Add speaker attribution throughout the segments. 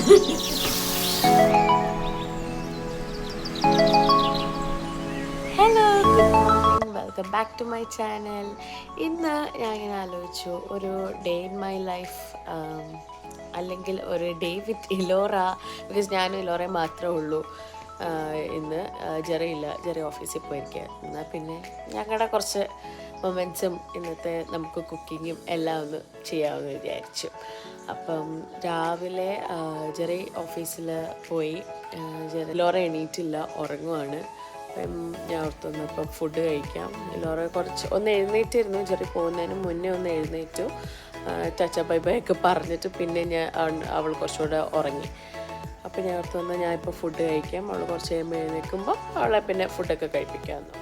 Speaker 1: Hello, good morning, welcome back to my channel. ഇന്ന് ഞാൻ ഇങ്ങനെ ആലോചിച്ചു, ഒരു ഡേ ഇൻ മൈ ലൈഫ് അല്ലെങ്കിൽ ഒരു ഡേ വിത്ത് ഇലോറ. ബിക്കോസ് ഞാനും ഇലോറയും മാത്രമേ ഉള്ളൂ ഇന്ന്. ജെറിയില്ല, ജെറി ഓഫീസിൽ പോയിരിക്കുക. എന്നാൽ പിന്നെ ഞങ്ങളുടെ കുറച്ച് മൊമെൻറ്റ്സും ഇന്നത്തെ നമുക്ക് കുക്കിങ്ങും എല്ലാം ഒന്ന് ചെയ്യാമെന്ന് വിചാരിച്ചു. അപ്പം രാവിലെ ജെറി ഓഫീസിൽ പോയി. ഇലോറ എണീറ്റില്ല, ഉറങ്ങുവാണ്. അപ്പം ഞാൻ ഓർത്തൊന്ന് ഇപ്പം ഫുഡ് കഴിക്കാം. ഇലോറ ഒന്ന് എഴുന്നേറ്റിരുന്നു. ജെറി പോകുന്നതിന് മുന്നേ ഒന്ന് എഴുന്നേറ്റു. ചച്ച ബൈ ബൈ ഒക്കെ പറഞ്ഞിട്ട് പിന്നെ അവൾ കുറച്ചുകൂടെ ഉറങ്ങി. അപ്പോൾ ഞാൻ ഓർത്തൊന്ന് ഞാൻ ഇപ്പോൾ ഫുഡ് കഴിക്കാം. അവൾ കുറച്ച് കഴിയുമ്പോൾ എഴുന്നേൽക്കുമ്പോൾ അവളെ പിന്നെ ഫുഡൊക്കെ കഴിപ്പിക്കാമെന്ന്.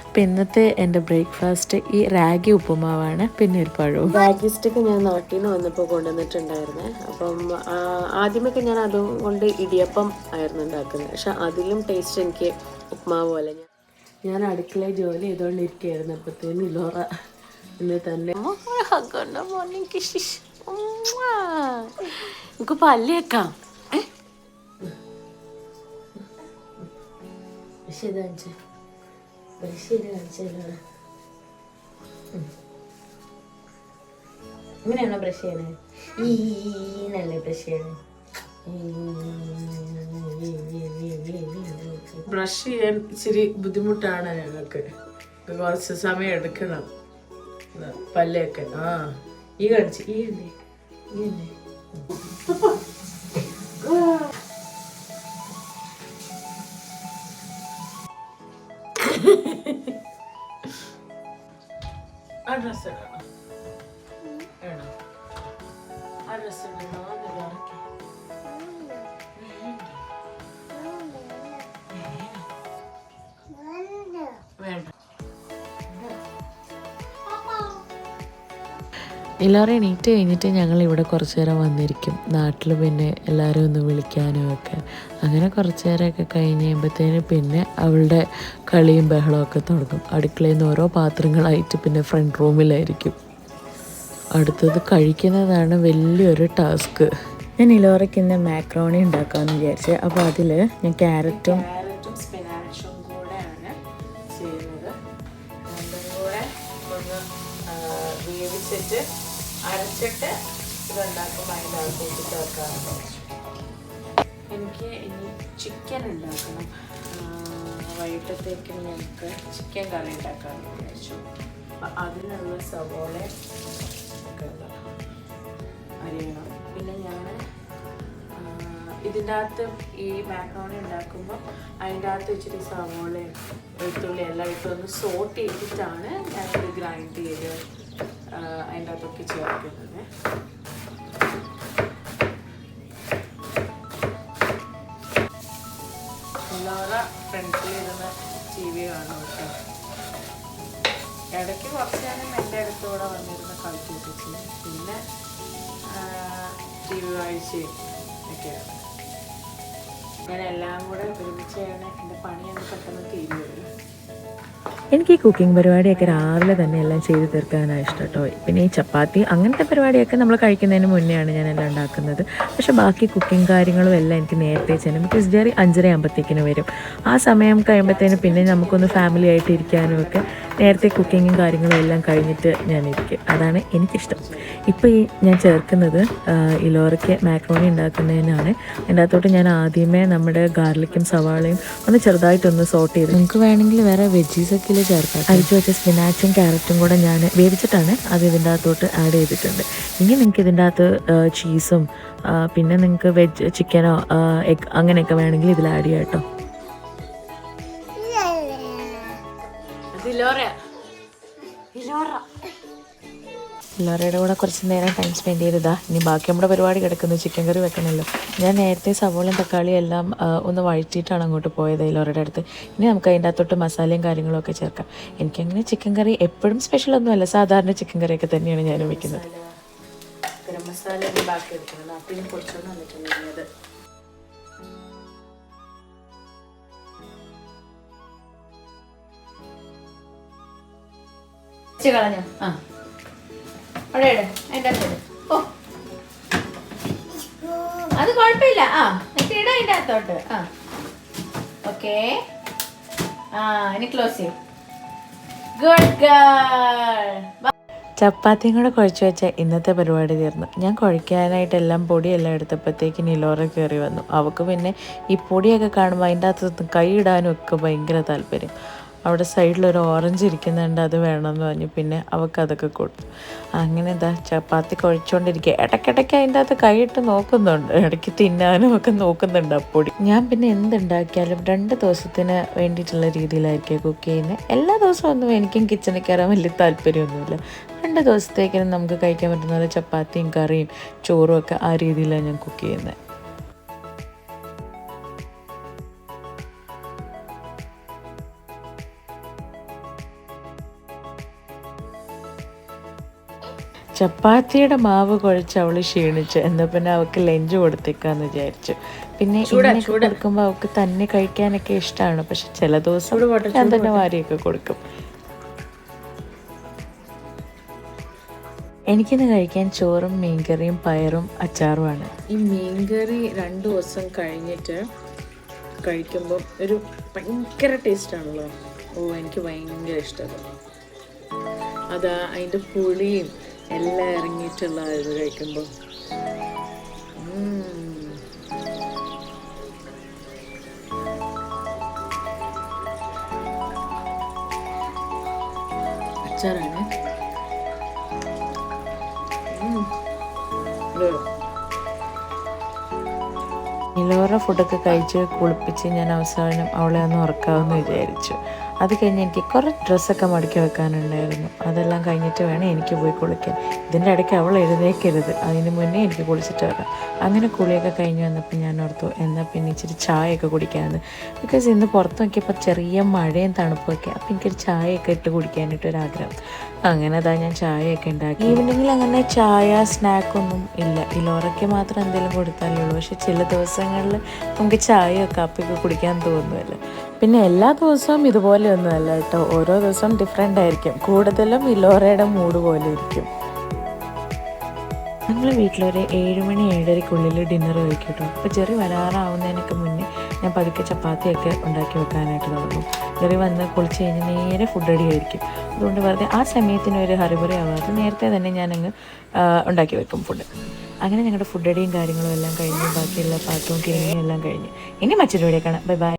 Speaker 2: അപ്പം ഇന്നത്തെ എൻ്റെ ബ്രേക്ക്ഫാസ്റ്റ് ഈ റാഗി ഉപ്പുമാവാണ്, പിന്നെ ഒരു പഴവും.
Speaker 1: റാഗി സ്റ്റിക്ക് ഞാൻ നാട്ടിൽ നിന്ന് വന്നപ്പോൾ കൊണ്ടുവന്നിട്ടുണ്ടായിരുന്നേ. അപ്പം ആദ്യമൊക്കെ ഞാൻ അതുകൊണ്ട് ഇടിയപ്പം ആയിരുന്നു ഉണ്ടാക്കുന്നത്. പക്ഷെ അതിലും ടേസ്റ്റ് എനിക്ക് ഉപ്പുമാവ് പോലെ. ഞാൻ അടുക്കളയിൽ ജോലി ചെയ്തുകൊണ്ടിരിക്കുകയായിരുന്നു. അപ്പോഴത്തേനും ഇലോറ ഇന്ന് തന്നെ നമുക്ക് പല്ലിയേക്കാം.
Speaker 2: ഇങ്ങനെയാണോ ബ്രഷ് ചെയ്യണേ? നല്ല ബ്രഷ് ചെയ്യണേ.
Speaker 3: ബ്രഷ് ചെയ്യാൻ ഇച്ചിരി ബുദ്ധിമുട്ടാണ് ഞങ്ങൾക്ക്. കുറച്ച് സമയം എടുക്കണം പല്ലൊക്കെ. ഈ കടിച്ച് ഈ ആ ഡ്രസ് ഇടണം. ആ ഡ്രസ് ഇടണോ വേണ്ട.
Speaker 2: ഇലോറ എണീറ്റ് കഴിഞ്ഞിട്ട് ഞങ്ങൾ ഇവിടെ കുറച്ച് നേരം വന്നിരിക്കും. നാട്ടിൽ പിന്നെ എല്ലാവരും ഒന്ന് വിളിക്കാനും ഒക്കെ. അങ്ങനെ കുറച്ച് നേരമൊക്കെ കഴിഞ്ഞ് കഴിയുമ്പോഴത്തേന് പിന്നെ അവളുടെ കളിയും ബഹളമൊക്കെ തുടങ്ങും. അടുക്കളയിൽ നിന്ന് ഓരോ പാത്രങ്ങളായിട്ട് പിന്നെ ഫ്രണ്ട് റൂമിലായിരിക്കും. അടുത്തത് കഴിക്കുന്നതാണ് വലിയൊരു ടാസ്ക്. ഞാൻ ഇലോറയ്ക്ക് ഇന്ന് മാക്രോണി ഉണ്ടാക്കാമെന്ന് വിചാരിച്ചത്. അപ്പോൾ അതിൽ ഞാൻ ക്യാരറ്റും
Speaker 1: സ്പിനാച്ചും കൂടെയാണ് ചെയ്യുന്നത്. രണ്ടും കൂടെ ഒന്ന് വേവിച്ചിട്ട് അരച്ചിട്ട് ഇതുണ്ടാക്കുമ്പോൾ അതിൻ്റെ അകത്തേക്ക് ചേർക്കാറുണ്ട്. എനിക്ക് ഇനി ചിക്കൻ ഉണ്ടാക്കണം. വൈകിട്ടത്തേക്ക് ഞങ്ങൾക്ക് ചിക്കൻ കറി ഉണ്ടാക്കാമെന്ന് വിചാരിച്ചു. അപ്പം അതിനുള്ള സവോള അരിയണം. പിന്നെ ഞാൻ ഇതിൻ്റെ അകത്ത് ഈ മാക്രോണി ഉണ്ടാക്കുമ്പോൾ അതിൻ്റെ അകത്ത് ഇച്ചിരി സവോളയും വെളുത്തുള്ളി എല്ലാം ഇട്ടൊന്ന് സോട്ട് ചെയ്തിട്ടാണ് ഞാനത് ഗ്രൈൻഡ് ചെയ്ത് അതിൻ്റെ അകത്തൊക്കെ ചേർക്കുന്നത്. എല്ലാവരും ഫ്രണ്ട്സിലിരുന്ന് ടി വി കാണും. കേട്ടോ, ഇടയ്ക്ക് കുറച്ച് നേരം എൻ്റെ അടുത്തൂടെ വന്നിരുന്ന് കളിക്കുകയൊക്കെ ചെയ്യും. പിന്നെ ടി വി കാഴ്ചയും ഒക്കെയാണ്. അങ്ങനെ എല്ലാം കൂടെ ഒരുമിച്ച് ചെയ്യണ എൻ്റെ പണി ഒന്ന് പെട്ടെന്ന് തീരുമല്ലോ.
Speaker 2: എനിക്ക് ഈ കുക്കിംഗ് പരിപാടിയൊക്കെ രാവിലെ തന്നെ എല്ലാം ചെയ്ത് തീർക്കാനാണ് ഇഷ്ടം കേട്ടോ. പിന്നെ ഈ ചപ്പാത്തി അങ്ങനത്തെ പരിപാടിയൊക്കെ നമ്മൾ കഴിക്കുന്നതിന് മുന്നെയാണ് ഞാൻ എല്ലാം ഉണ്ടാക്കുന്നത്. പക്ഷേ ബാക്കി കുക്കിംഗ് കാര്യങ്ങളും എല്ലാം എനിക്ക് നേരത്തെ ചെയ്യണം. ബിക്കോസ് ജെറി 5:30 ആകുമ്പോഴത്തേക്കിന് വരും. ആ സമയം കഴിയുമ്പോഴത്തേനും പിന്നെ നമുക്കൊന്ന് ഫാമിലി ആയിട്ട് ഇരിക്കാനും ഒക്കെ നേരത്തെ കുക്കിങ്ങും കാര്യങ്ങളും എല്ലാം കഴിഞ്ഞിട്ട് ഞാനിരിക്കും. അതാണ് എനിക്കിഷ്ടം. ഇപ്പോൾ ഈ ഞാൻ ചേർക്കുന്നത് ഇലോറയ്ക്ക് മാക്രോണി ഉണ്ടാക്കുന്നതിനാണ്. അതിൻ്റെ അകത്തോട്ട് ഞാൻ ആദ്യമേ നമ്മുടെ ഗാർലിക്കും സവാളയും ഒന്ന് ചെറുതായിട്ടൊന്ന് സോട്ട് ചെയ്ത്, നമുക്ക് വേണമെങ്കിൽ വേറെ വെജീസൊക്കെ ചേർക്കാം. അരിച്ചു വെച്ച സ്പിനാച്ചും ക്യാരറ്റും കൂടെ ഞാൻ വേവിച്ചിട്ടാണ് അത് ഇതിൻ്റെ അകത്തോട്ട് ആഡ് ചെയ്തിട്ടുണ്ട്. ഇനി നിങ്ങൾക്ക് ഇതിൻ്റെ അകത്ത് ചീസും പിന്നെ നിങ്ങൾക്ക് വെജ് ചിക്കനോ എഗ് അങ്ങനെയൊക്കെ വേണമെങ്കിൽ ഇതിൽ ആഡ് ചെയ്യാം കേട്ടോ. ഇലോറയുടെ കൂടെ കുറച്ച് നേരം ടൈം സ്പെൻഡ് ചെയ്തതാ. ഇനി ബാക്കി നമ്മുടെ പരിപാടി കിടക്കുന്നു, ചിക്കൻ കറി വെക്കണമല്ലോ. ഞാൻ നേരത്തെ സവോളയും തക്കാളിയും എല്ലാം ഒന്ന് വഴറ്റിയിട്ടാണ് അങ്ങോട്ട് പോയത് ഇലോറയുടെ അടുത്ത്. ഇനി നമുക്ക് അതിൻ്റെ അകത്തോട്ട് മസാലയും കാര്യങ്ങളൊക്കെ ചേർക്കാം. എനിക്കങ്ങനെ ചിക്കൻ കറി എപ്പോഴും സ്പെഷ്യലൊന്നുമല്ല, സാധാരണ ചിക്കൻ കറിയൊക്കെ തന്നെയാണ് ഞാൻ വയ്ക്കുന്നത്.
Speaker 1: ഗരം മസാല ബാക്കി എടുക്കണം. അപ്പം കുറച്ചൊന്നും വന്നിട്ടുള്ളത്.
Speaker 2: കളഞ്ഞോ? ആ അവിടെ ഇട്, അതിൻ്റെ അകത്തോട്ട്. ഓ അത് കുഴപ്പമില്ല. ആ എന്നിട്ട് ഇട അതിൻ്റെ അകത്തോട്ട്. ആ ഓക്കെ. ആ ഇനി ക്ലോസ് ചെയ്യും. Good girl. ചപ്പാത്തിയും കൂടെ കുഴച്ച് വെച്ചാൽ ഇന്നത്തെ പരിപാടി തീർന്നു. ഞാൻ കുഴയ്ക്കാനായിട്ടെല്ലാം പൊടിയെല്ലാം എടുത്തപ്പോഴത്തേക്ക് നിലോറ കയറി വന്നു. അവൾക്ക് പിന്നെ ഈ പൊടിയൊക്കെ കാണുമ്പോൾ അതിൻ്റെ അകത്ത് കൈ ഇടാനും ഒക്കെ ഭയങ്കര താല്പര്യം. അവിടെ സൈഡിലൊരു ഓറഞ്ച് ഇരിക്കുന്നുണ്ട്, അത് വേണമെന്ന് പറഞ്ഞു. പിന്നെ അവൾക്ക് അതൊക്കെ കൊടുത്തു. അങ്ങനെ എന്താ ചപ്പാത്തി കുഴച്ചുകൊണ്ടിരിക്കുക. ഇടയ്ക്കിടയ്ക്ക് അതിൻ്റെ അകത്ത് കൈയിട്ട് നോക്കുന്നുണ്ട്, ഇടയ്ക്ക് തിന്നാനും ഒക്കെ നോക്കുന്നുണ്ട് ആ പൊടി. ഞാൻ പിന്നെ എന്തുണ്ടാക്കിയാലും 2 ദിവസത്തിന് വേണ്ടിയിട്ടുള്ള രീതിയിലായിരിക്കും കുക്ക് ചെയ്യുന്നത്. എല്ലാ ദിവസവും ഒന്നും എനിക്കും കിച്ചണിൽ കയറാൻ വലിയ താല്പര്യമൊന്നുമില്ല. 2 ദിവസത്തേക്കിനും നമുക്ക് കഴിക്കാൻ പറ്റുന്ന പോലെ ചപ്പാത്തിയും കറിയും ചോറും ഒക്കെ ആ രീതിയിലാണ് ഞാൻ കുക്ക് ചെയ്യുന്നത്. ചപ്പാത്തിയുടെ മാവ് കുഴച്ച് അവൾ ക്ഷീണിച്ചു. എന്നാൽ പിന്നെ അവൾക്ക് ലഞ്ച് കൊടുത്തേക്കാന്ന് വിചാരിച്ചു. പിന്നെ ഇങ്ങനെയൊക്കെ കൊടുക്കുമ്പോൾ അവൾക്ക് തന്നെ കഴിക്കാനൊക്കെ ഇഷ്ടമാണ്. പക്ഷെ ചില ദിവസം ഞാൻ തന്നെ വാരിയൊക്കെ കൊടുക്കും. എനിക്കിന്ന് കഴിക്കാൻ ചോറും മീൻകറിയും പയറും അച്ചാറുമാണ്.
Speaker 3: ഈ മീൻകറി 2 ദിവസം കഴിഞ്ഞിട്ട് കഴിക്കുമ്പോൾ ഒരു ഭയങ്കര ടേസ്റ്റാണല്ലോ. ഓ എനിക്ക് ഭയങ്കര ഇഷ്ടമാണ്. അതാ അതിൻ്റെ പുളിയും എല്ലാം ഇറങ്ങിയിട്ടുള്ള ഇത് കഴിക്കുമ്പോൾ അച്ചാറാണ്.
Speaker 2: നിലോറ ഫുഡൊക്കെ കഴിച്ച് കുളിപ്പിച്ച് ഞാൻ അവസാനം അവളെ ഒന്ന് ഉറക്കാമെന്ന് വിചാരിച്ചു. അത് കഴിഞ്ഞ് എനിക്ക് കുറേ ഡ്രസ്സൊക്കെ മടക്കി വെക്കാനുണ്ടായിരുന്നു. അതെല്ലാം കഴിഞ്ഞിട്ട് വേണം എനിക്ക് പോയി കുളിക്കാൻ. ഇതിൻ്റെ ഇടയ്ക്ക് അവൾ എഴുന്നേക്കരുത്, അതിന് മുന്നേ എനിക്ക് കുളിച്ചിട്ട് വരാം. അങ്ങനെ കുളിയൊക്കെ കഴിഞ്ഞ് വന്നപ്പോൾ ഞാൻ ഓർത്തു എന്നാൽ പിന്നെ ഇച്ചിരി ചായയൊക്കെ കുടിക്കാമെന്ന്. ബിക്കോസ് ഇന്ന് പുറത്ത് നോക്കിയപ്പോൾ ചെറിയ മഴയും തണുപ്പൊക്കെ. അപ്പോൾ എനിക്കൊരു ചായയൊക്കെ ഇട്ട് കുടിക്കാനായിട്ടൊരാഗ്രഹം. അങ്ങനെ അതാ ഞാൻ ചായയൊക്കെ ഉണ്ടാക്കി. ഈവനിങ്ങിൽ അങ്ങനെ ചായ സ്നാക്കൊന്നും ഇല്ല. ഇലോറയ്ക്ക് മാത്രം എന്തെങ്കിലും കൊടുത്താലേ ഉള്ളൂ. പക്ഷെ ചില ദിവസങ്ങളിൽ നമുക്ക് ചായയോ കാപ്പിയൊക്കെ കുടിക്കാൻ തോന്നുമല്ലോ. പിന്നെ എല്ലാ ദിവസവും ഇതുപോലെയൊന്നുമല്ല കേട്ടോ, ഓരോ ദിവസവും ഡിഫറെൻ്റ് ആയിരിക്കും. കൂടുതലും ഇലോറയുടെ മൂഡ് പോലെ ഇരിക്കും. ഞങ്ങൾ വീട്ടിലൊരു 7 മണി 7:30-ക്കുള്ളിൽ ഡിന്നർ കഴിക്കും കേട്ടോ. അപ്പോൾ ജെറി വരാറാവുന്നതിനൊക്കെ മുന്നേ ഞാൻ പതുക്കെ ചപ്പാത്തിയൊക്കെ ഉണ്ടാക്കി വെക്കാനായിട്ട് തുടങ്ങും. ജെറി വന്ന് കുളിച്ച് കഴിഞ്ഞ് നേരെ ഫുഡ് റെഡി ആയിരിക്കും. അതുകൊണ്ട് വെറുതെ ആ സമയത്തിന് ഒരു ഹറിബറി ആവാതെ നേരത്തെ തന്നെ ഞാനങ്ങ് ഉണ്ടാക്കി വെക്കും ഫുഡ്. അങ്ങനെ ഞങ്ങളുടെ ഫുഡ് റെഡിയും കാര്യങ്ങളും എല്ലാം കഴിഞ്ഞ് ബാക്കിയുള്ള പാത്രവും ക്ലീനിങ്ങും എല്ലാം കഴിഞ്ഞ് ഇനി മറ്റൊരു വീഡിയോ കാണാം. Bye bye.